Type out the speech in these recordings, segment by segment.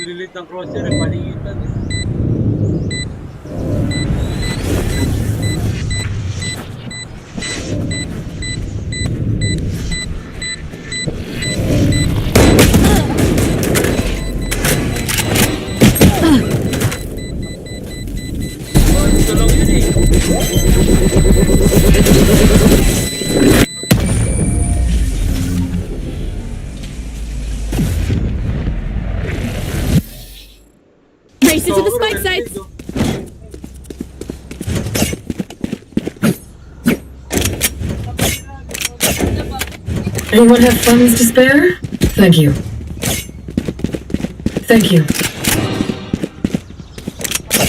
naglilit ng crosshair, paligitan. Ito lang yun eh. Race into the spike sites. Anyone have funds to spare? Thank you. Thank you.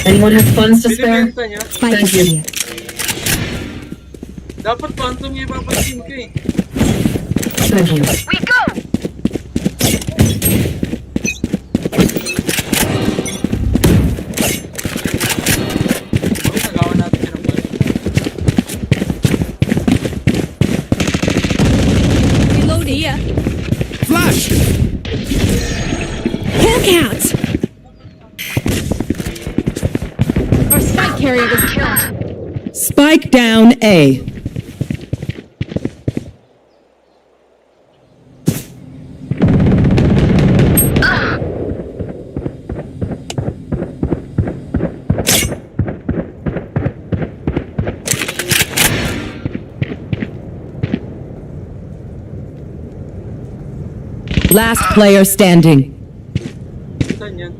Anyone have funds to spare? Binibenta niya. Spike Thank you. here. Dapat phantom niya ipapansin ko eh. Thank you. We go! Okay, nagawa natin siya ng balik. Reload here. Flash! Kill count. Our spike carrier was killed. Spike down A. Last player standing. Saan yan?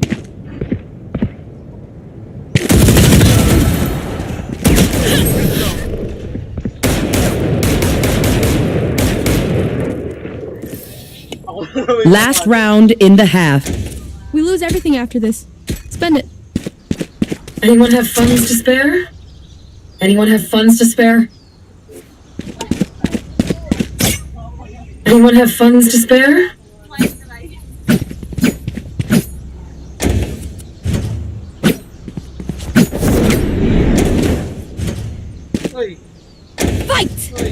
Last round in the half. We lose everything after this. Spend it. Anyone have funds to spare? Anyone have funds to spare? Anyone have funds to spare? Uy, Fight! uy.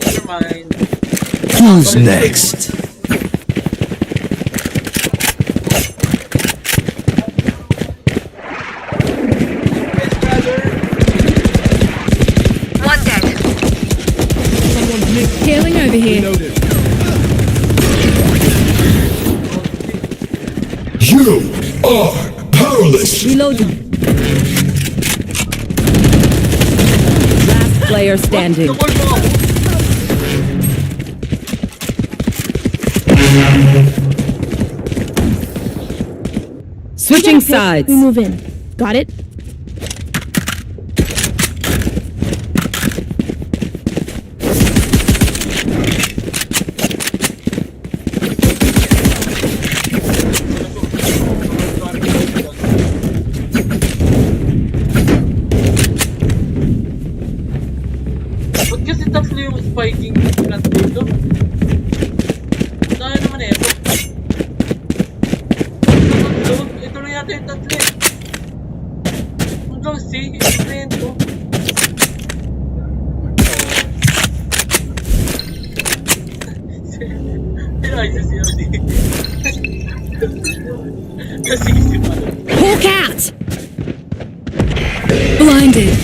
Never mind. Who's next? Yes, brother. One dead. Healing over here. Noted. You are powerless. Reloading. Last player standing. Tungkol mo ako. Switching Pick. sides. We move in. Got it? Ba't kasi tatlo yung spiking plant dito? Tayo naman eh. Ito na yata yung tatlo eh. Hanggang C, explain ko. Pinay sa CRD. Kasi si Malo. Hawk out! Blinded.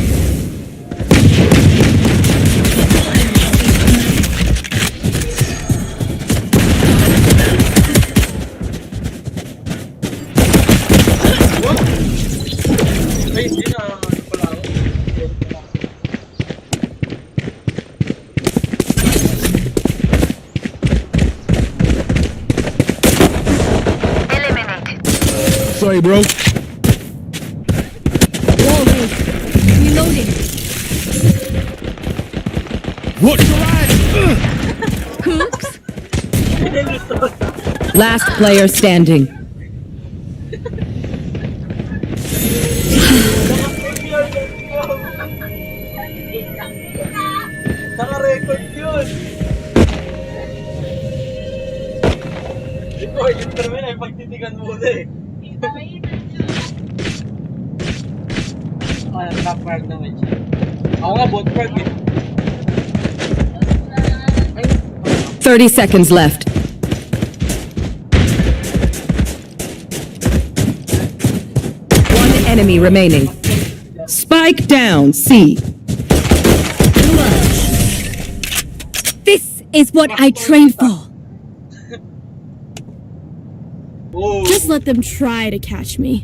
What? Ay, hindi na. Ano pala ako? Eliminated. Sorry, bro. Wall raised. Reloading. Watch your eyes. Oops. Last player standing. Naka-record yun! Ito, yung terminal ay pagtitigan muna eh. Ah, top frag naman siya. Ako nga, bot frag eh. Ay, 30 seconds left. One enemy remaining. Spike down, C. This is what I trained for. Oh. Just let them try to catch me.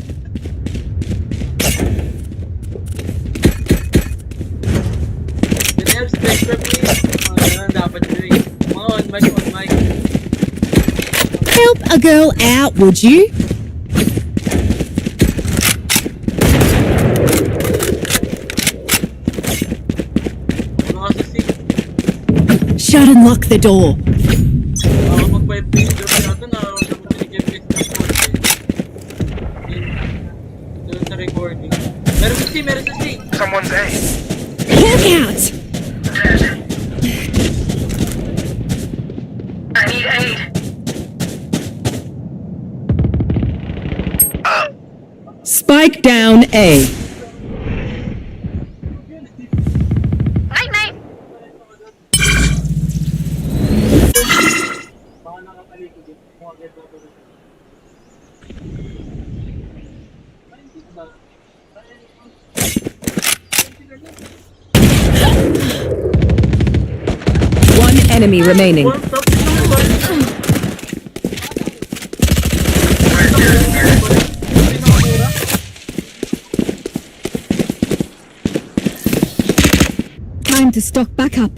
Ganyan, spectrum ni. Dapat nyo eh. Mga on mic. Help a girl out, would you? Mga sasik. Shut and lock the door. Mag-5 days drop natin na mag-binigay ng doon sa recording. Meron sa C. Someone's A. Look out! I need aid. Spike down, A. Night. Baka nakatalikod din. Mga get na ito. One enemy remaining. Time to stock back up.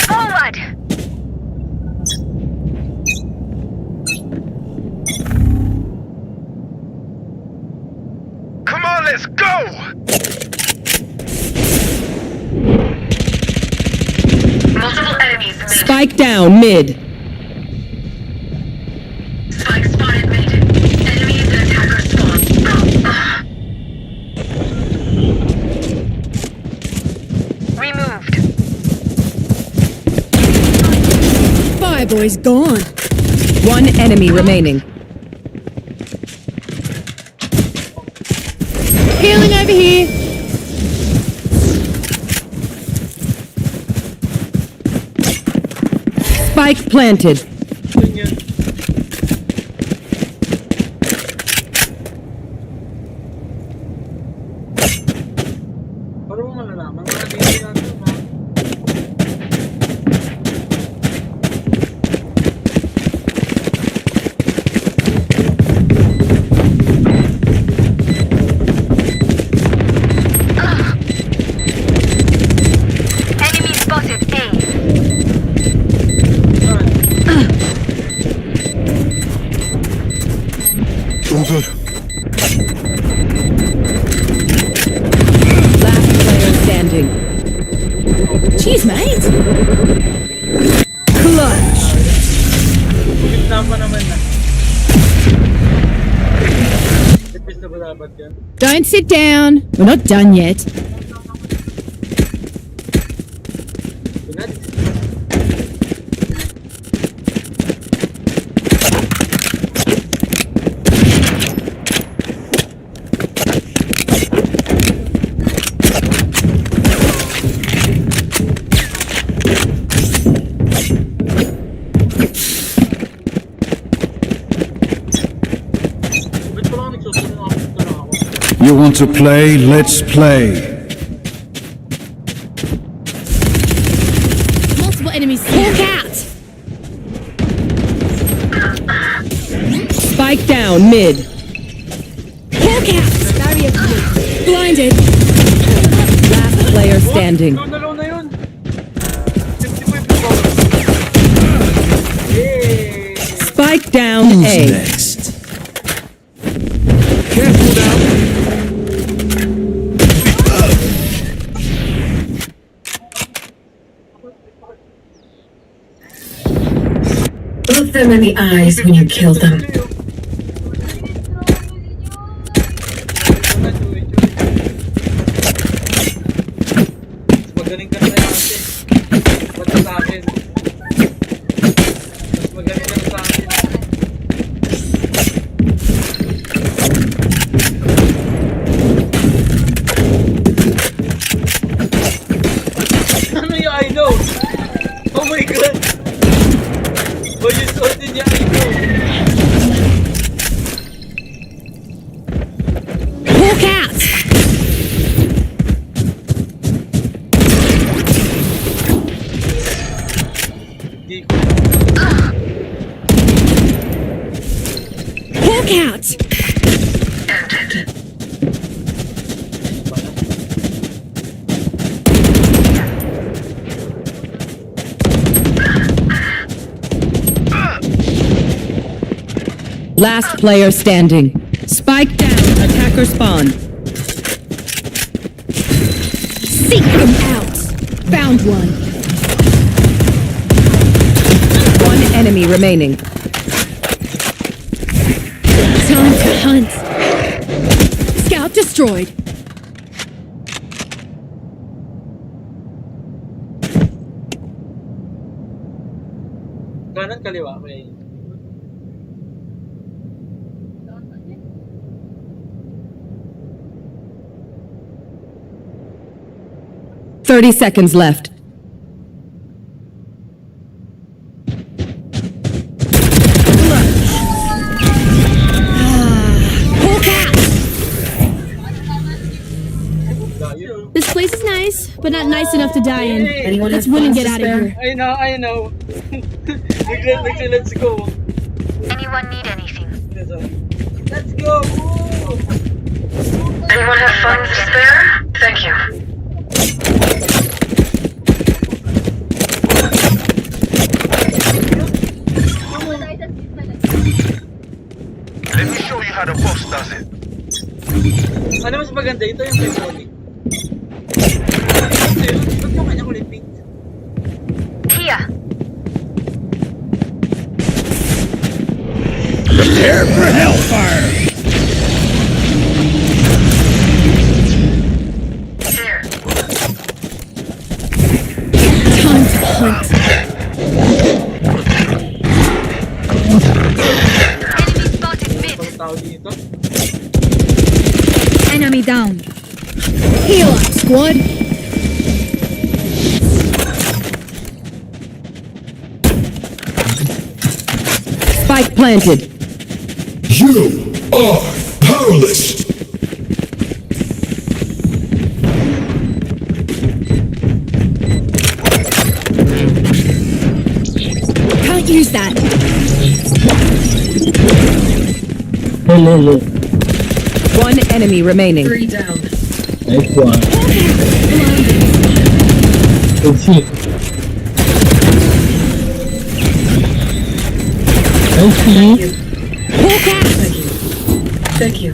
Forward. Come on, let's go! Multiple enemies. Spike down, mid. Spike spotted mid. Enemies and attacker spawn. Removed. Fireboy's gone. One enemy remaining. Healing over here. Spike planted. Yun yun. Paano mo malalaman? Mga dito natin, mga... Enemy spotted A. All good. Last player standing. Jeez, mate. Clutch. Gitna pa naman na. Tipis na ba dapat yan? Don't sit down. We're not done yet. Pinat. Ba't pala ako nagsusunod ako? Ito na ako. You want to play? Let's play. Multiple enemies. Look out! Spike down, mid. Look out! Barrier clear. Blinded. Last player standing. Dalaw na yun! 55 po. Yay! Spike down, Who's A. next? Careful now. Look them in the eyes when you kill them. Ito na, Last player standing. Spike down. Attacker spawn. Seek them out. Found one. One enemy remaining. Time to hunt. Scout destroyed. Kanan kaliwa, may... 30 seconds left. This place is nice, but not nice enough to die in. Anyone Let's have win and funds get to out of spare? here. I know. Let's go. Anyone need anything? Let's go! Anyone have funds to spare? Thank you. Let me show you how the boss does it. Ano mas maganda? Ito yung symbolic. Ito yun. Ba't yung kanya kulay pink? Here. Prepare for hellfire! Here. Time to hunt. Enemy spotted mid. Ang tao dito. Enemy down. Heal up, squad. Spike planted. You are powerless! Can't use that. One enemy remaining. 3 down. Thank you. Thank you.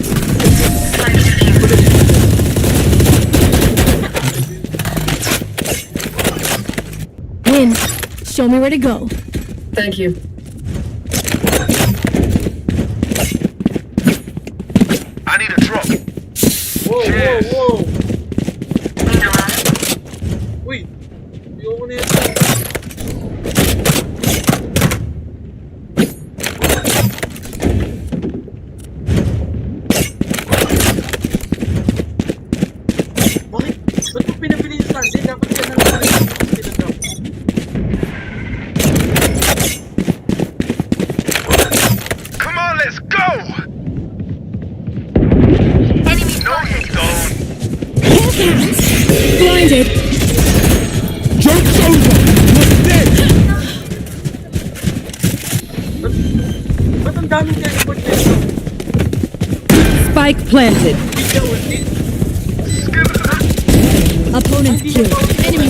Win. Show me where to go. Thank you. I need a drop. Whoa! Uy! Ayoko na yan. Bakit? Ba't mo pinabili yung Sunday? Dapat ka na lang pinag-drop. Come on, let's go! Enemy No, you spotted. don't. Blinded. Joke's over! You're dead! Ba't ang daming teleport dito? Spike planted. Hindi siya ulti. Opponent's killed. Enemy